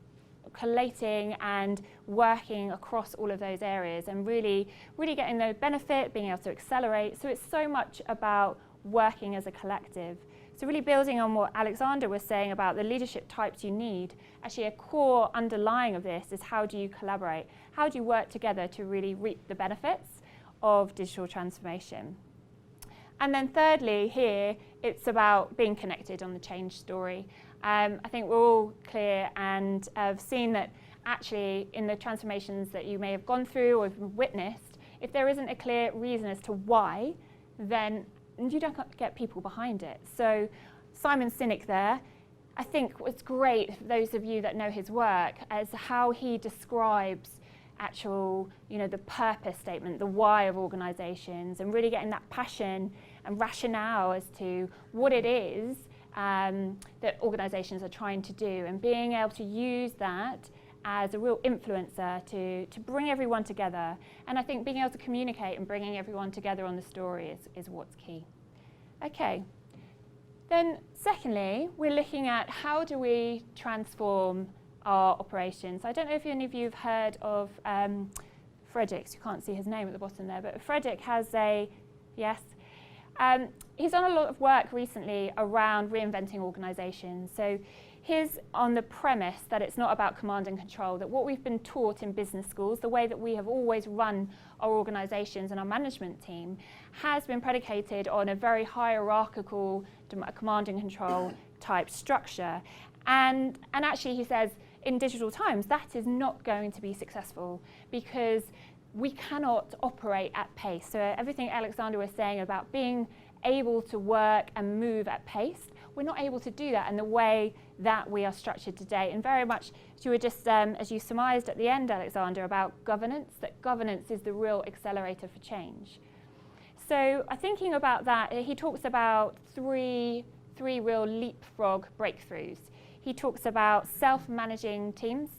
collating and working across all of those areas and really getting the benefit, being able to accelerate. So it's so much about working as a collective. So really building on what Alexander was saying about the leadership types you need, actually a core underlying of this is how do you collaborate? How do you work together to really reap the benefits of digital transformation? And then thirdly here, it's about being connected on the change story. I think we're all clear and have seen that actually in the transformations that you may have gone through or have witnessed, if there isn't a clear reason as to why, then you don't get people behind it. So Simon Sinek there, I think what's great, for those of you that know his work, is how he describes actual, the purpose statement, the why of organisations, and really getting that passion and rationale as to what it is that organisations are trying to do, and being able to use that as a real influencer to bring everyone together. And I think being able to communicate and bringing everyone together on the story is what's key. Okay. Then secondly, we're looking at how do we transform our operations. I don't know if any of you have heard of Frederick. You can't see his name at the bottom there, but Frederick has he's done a lot of work recently around reinventing organisations. So he's on the premise that it's not about command and control, that what we've been taught in business schools, the way that we have always run our organisations and our management team, has been predicated on a very hierarchical command and control type structure. And actually he says, in digital times, that is not going to be successful because we cannot operate at pace. So everything Alexander was saying about being able to work and move at pace, we're not able to do that in the way that we are structured today. And very much, as you were just, as you surmised at the end, Alexander, about governance, that governance is the real accelerator for change. So thinking about that, he talks about three real leapfrog breakthroughs. He talks about self-managing teams.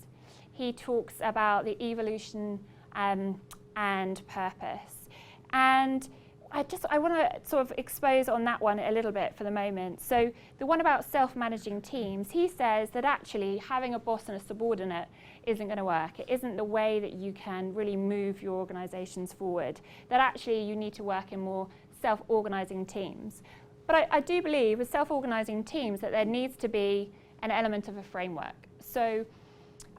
He talks about the evolution and purpose. And I want to sort of expose on that one a little bit for the moment. So the one about self-managing teams, he says that actually having a boss and a subordinate isn't going to work. It isn't the way that you can really move your organisations forward. That actually you need to work in more self-organising teams. But I do believe with self-organising teams that there needs to be an element of a framework. So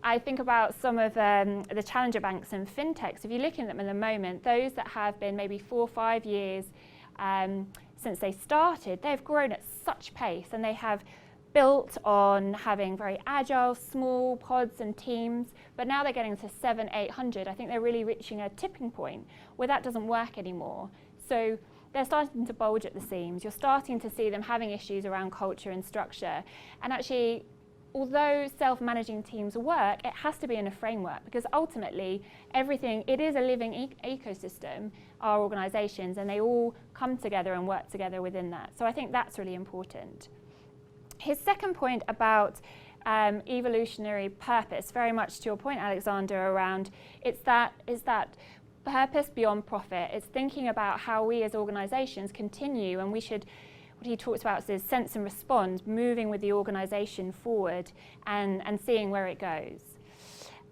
I think about some of the challenger banks and fintechs. If you're looking at them at the moment, those that have been maybe 4 or 5 years since they started, they've grown at such pace, and they have built on having very agile, small pods and teams, but now they're getting to 700, 800. I think they're really reaching a tipping point where that doesn't work anymore. So they're starting to bulge at the seams. You're starting to see them having issues around culture and structure. And actually, although self-managing teams work, it has to be in a framework, because ultimately it is a living ecosystem, our organisations, and they all come together and work together within that. So I think that's really important. His second point about evolutionary purpose, very much to your point, Alexander, around is that purpose beyond profit. It's thinking about how we as organisations continue, and we should, what he talks about is sense and respond, moving with the organisation forward and seeing where it goes.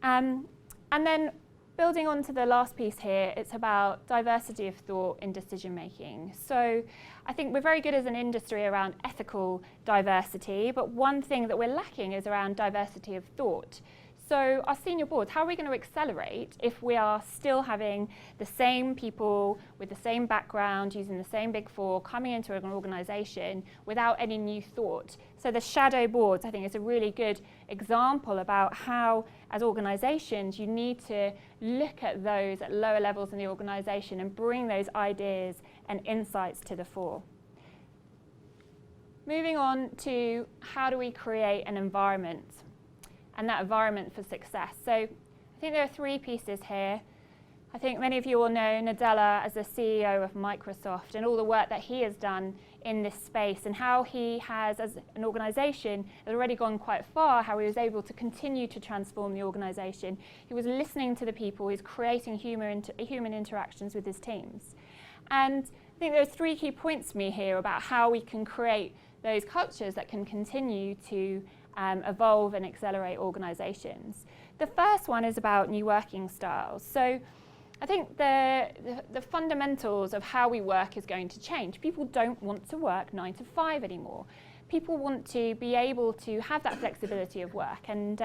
And then building on to the last piece here, it's about diversity of thought in decision making. So I think we're very good as an industry around ethical diversity, but one thing that we're lacking is around diversity of thought. So our senior boards, how are we going to accelerate if we are still having the same people with the same background, using the same Big Four, coming into an organisation without any new thought? So the shadow boards, I think, is a really good example about how, as organisations, you need to look at those at lower levels in the organisation and bring those ideas and insights to the fore. Moving on to how do we create an environment, and that environment for success. So I think there are 3 pieces here. I think many of you will know Natalie as the CEO of Microsoft and all the work that he has done in this space, and how he has, as an organisation, has already gone quite far, how he was able to continue to transform the organisation. He was listening to the people, he was creating human interactions with his teams. And I think there are 3 key points to me here about how we can create those cultures that can continue to evolve and accelerate organisations. The first one is about new working styles. So I think the fundamentals of how we work is going to change. People don't want to work 9 to 5 anymore. People want to be able to have that flexibility of work. And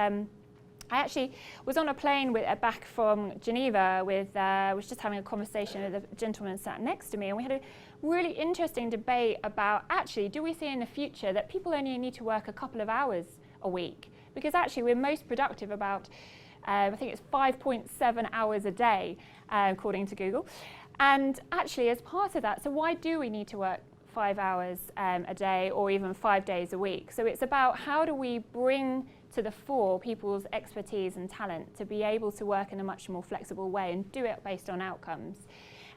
I actually was on a plane back from Geneva was just having a conversation with a gentleman sat next to me, and we had a really interesting debate about actually, do we see in the future that people only need to work a couple of hours a week? Because actually we're most productive about, I think it's 5.7 hours a day, according to Google. And actually as part of that, so why do we need to work 5 hours a day or even 5 days a week? So it's about how do we bring to the fore people's expertise and talent to be able to work in a much more flexible way and do it based on outcomes.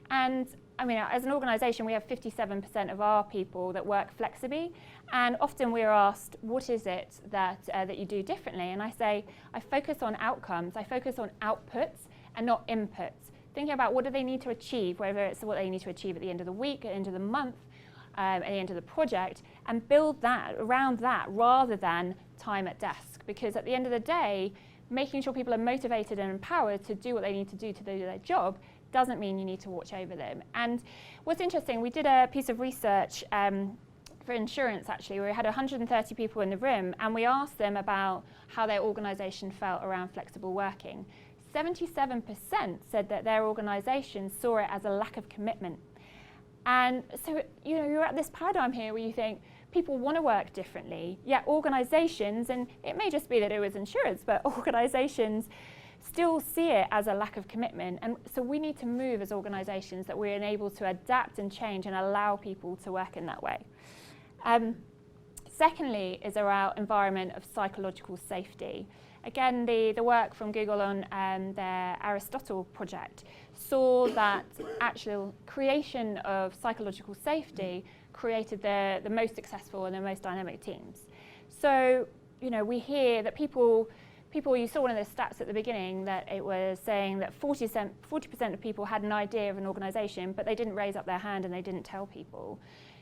And I mean, as an organisation, we have 57% of our people that work flexibly, and often we're asked, what is it that you do differently? And I say, I focus on outcomes, I focus on outputs and not inputs. Thinking about what do they need to achieve, whether it's what they need to achieve at the end of the week, at the end of the month, at the end of the project, and build that around that rather than time at desk. Because at the end of the day, making sure people are motivated and empowered to do what they need to do their job doesn't mean you need to watch over them. And what's interesting, we did a piece of research for insurance actually, where we had 130 people in the room, and we asked them about how their organisation felt around flexible working. 77% said that their organisation saw it as a lack of commitment. And so, you know, you're at this paradigm here where you think people want to work differently, yet organisations, and it may just be that it was insurance, but organisations still see it as a lack of commitment. And so we need to move as organisations that we're able to adapt and change and allow people to work in that way. Secondly is around environment of psychological safety. Again, the work from Google on their Aristotle project saw that actual creation of psychological safety created the most successful and the most dynamic teams. So, you know, we hear that people, you saw one of the stats at the beginning that it was saying that 40% of people had an idea of an organisation, but they didn't raise up their hand and they didn't tell people.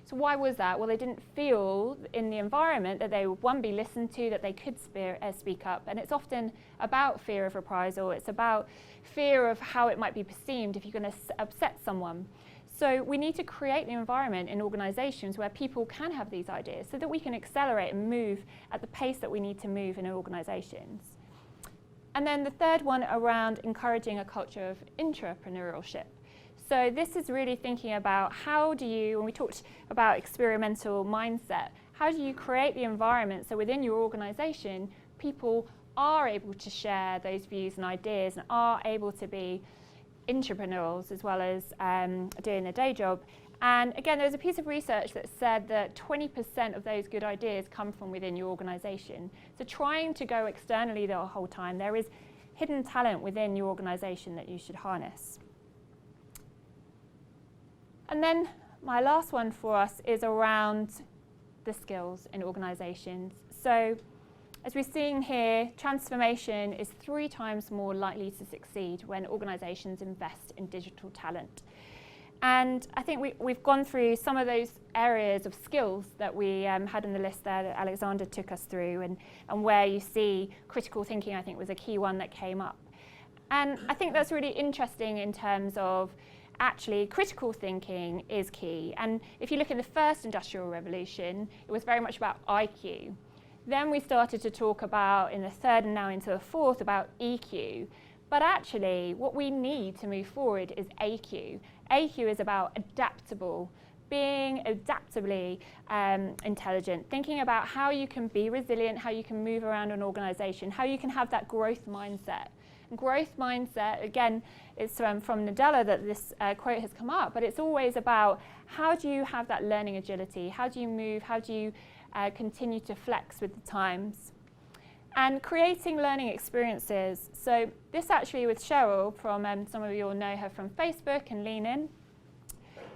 So why was that? Well, they didn't feel in the environment that they would, one, be listened to, that they could speak up. And it's often about fear of reprisal. It's about fear of how it might be perceived if you're going to upset someone. So we need to create the environment in organisations where people can have these ideas so that we can accelerate and move at the pace that we need to move in organisations. And then the third one around encouraging a culture of intrapreneurship. So this is really thinking about how do you, when we talked about experimental mindset, how do you create the environment so within your organisation people are able to share those views and ideas and are able to be intrapreneurials as well as doing their day job. And again, there was a piece of research that said that 20% of those good ideas come from within your organisation. So trying to go externally the whole time, there is hidden talent within your organisation that you should harness. And then my last one for us is around the skills in organisations. So as we're seeing here, transformation is 3 times more likely to succeed when organisations invest in digital talent. And I think we've gone through some of those areas of skills that we had on the list there that Alexander took us through, and where you see critical thinking, I think, was a key one that came up. And I think that's really interesting in terms of actually critical thinking is key. And if you look at the first industrial revolution, it was very much about IQ. Then we started to talk about, in the third and now into the fourth, about EQ. But actually, what we need to move forward is AQ. AQ is about adaptable, being adaptably intelligent, thinking about how you can be resilient, how you can move around an organisation, how you can have that growth mindset. And growth mindset, again, is from Natalie that this quote has come up, but it's always about how do you have that learning agility, how do you move, how do you continue to flex with the times. And creating learning experiences. So this actually with Cheryl from, some of you will know her from Facebook and Lean In.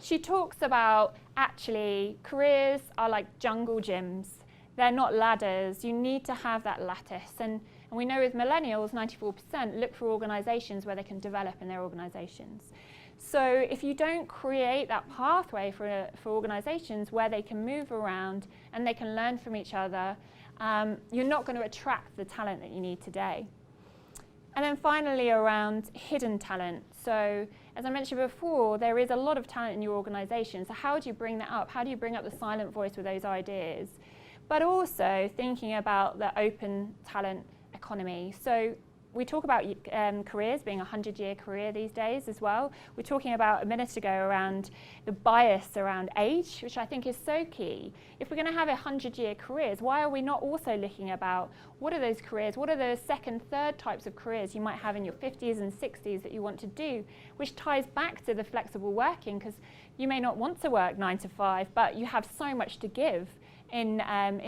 She talks about actually careers are like jungle gyms. They're not ladders. You need to have that lattice. And we know with millennials, 94% look for organisations where they can develop in their organisations. So if you don't create that pathway for organisations where they can move around and they can learn from each other, you're not going to attract the talent that you need today. And then finally, around hidden talent. So as I mentioned before, there is a lot of talent in your organisation. So how do you bring that up? How do you bring up the silent voice with those ideas? But also thinking about the open talent economy. So we talk about careers being a 100-year career these days as well. We're talking about a minute ago around the bias around age, which I think is so key. If we're going to have 100-year careers, why are we not also looking about what are those careers, what are the second, third types of careers you might have in your 50s and 60s that you want to do, which ties back to the flexible working, because you may not want to work 9 to 5, but you have so much to give in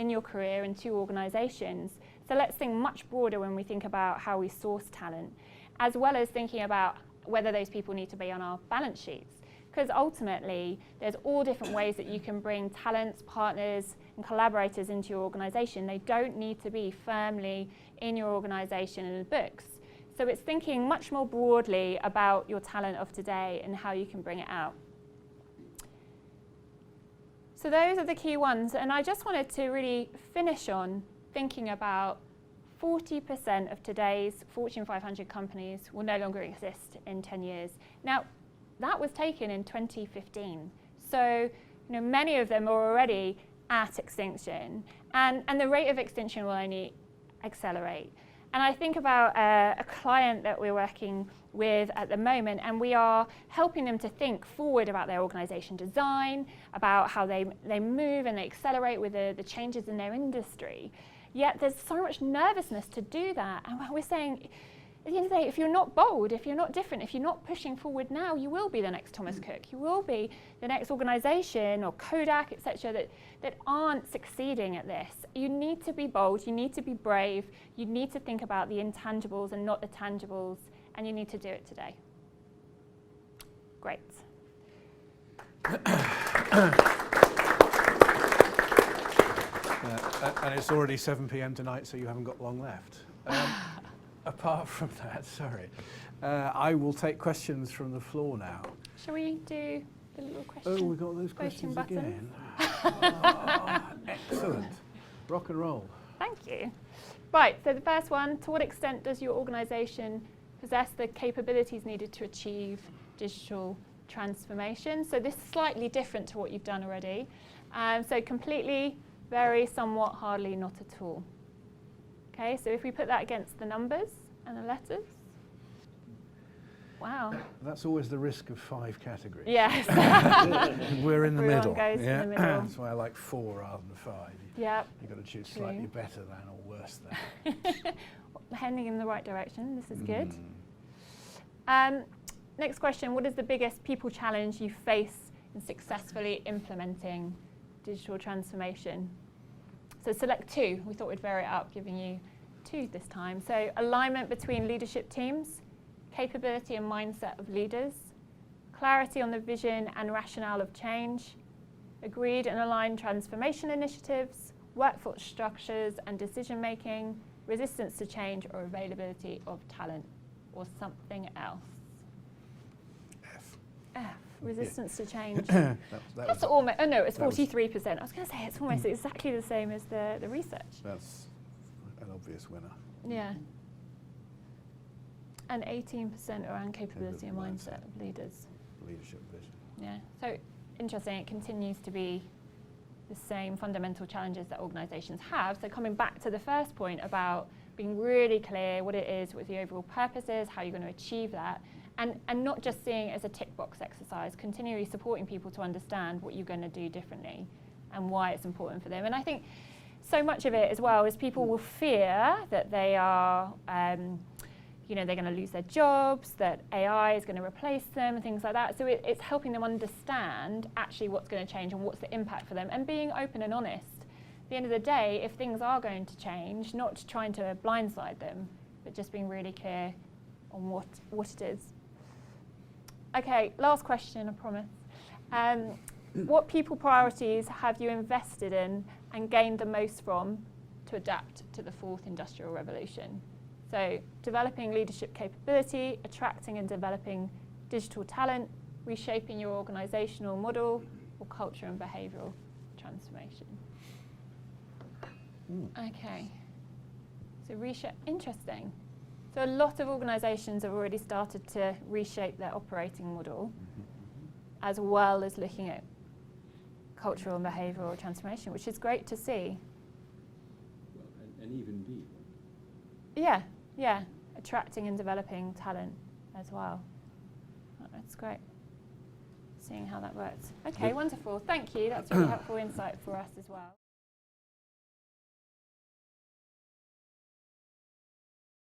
your career and to organisations. So let's think much broader when we think about how we source talent, as well as thinking about whether those people need to be on our balance sheets. Because ultimately, there's all different ways that you can bring talents, partners, and collaborators into your organisation. They don't need to be firmly in your organisation and books. So it's thinking much more broadly about your talent of today and how you can bring it out. So those are the key ones. And I just wanted to really finish on thinking about 40% of today's Fortune 500 companies will no longer exist in 10 years. Now, that was taken in 2015. So, many of them are already at extinction, and the rate of extinction will only accelerate. And I think about a client that we're working with at the moment, and we are helping them to think forward about their organisation design, about how they move and they accelerate with the changes in their industry. Yet there's so much nervousness to do that. And we're saying, at the end of the day, if you're not bold, if you're not different, if you're not pushing forward now, you will be the next Thomas Cook. You will be the next organisation or Kodak, etc., that aren't succeeding at this. You need to be bold. You need to be brave. You need to think about the intangibles and not the tangibles. And you need to do it today. Great. And it's already 7 p.m. tonight, so you haven't got long left. Apart from that, sorry, I will take questions from the floor now. Shall we do the little question? Oh, we've got those questions button? again. Oh, excellent. Rock and roll. Thank you. Right, so the first one, to what extent does your organisation possess the capabilities needed to achieve digital transformation? So this is slightly different to what you've done already. So completely, very, somewhat, hardly, not at all. Okay, so if we put that against the numbers and the letters, wow. That's always the risk of 5 categories. Yes. We're in the Everyone middle. goes in the middle. That's why I like 4 rather than 5. Yep. You've got to choose True. slightly better than or worse than. Heading in the right direction, this is good. Next question, what is the biggest people challenge you face in successfully implementing digital transformation? So select 2. We thought we'd vary it up, giving you 2 this time. So alignment between leadership teams, capability and mindset of leaders, clarity on the vision and rationale of change, agreed and aligned transformation initiatives, workforce structures and decision making, resistance to change or availability of talent, or something else. F. Resistance to change. That's almost, oh no, it's 43%. I was going to say it's almost exactly the same as the research. That's an obvious winner. Yeah. And 18% around capability and mindset of leaders. Leadership vision. Yeah. So interesting, it continues to be the same fundamental challenges that organisations have. So coming back to the first point about being really clear what it is, what the overall purpose is, how you're going to achieve that, and not just seeing it as a tick box exercise, continually supporting people to understand what you're going to do differently and why it's important for them. And I think so much of it as well is people will fear that they are, they're going to lose their jobs, that AI is going to replace them and things like that. So it's helping them understand actually what's going to change and what's the impact for them, and being open and honest. At the end of the day, if things are going to change, not trying to blindside them, but just being really clear on what it is. Okay, last question, I promise. What people priorities have you invested in and gained the most from to adapt to the 4th Industrial Revolution? So developing leadership capability, attracting and developing digital talent, reshaping your organisational model, or culture and behavioural transformation. Okay, so interesting. So a lot of organisations have already started to reshape their operating model, as well as looking at cultural and behavioural transformation, which is great to see. Well, and even B. Yeah, yeah, attracting and developing talent as well. Oh, that's great. Seeing how that works. Okay, wonderful. Thank you. That's really helpful insight for us as well.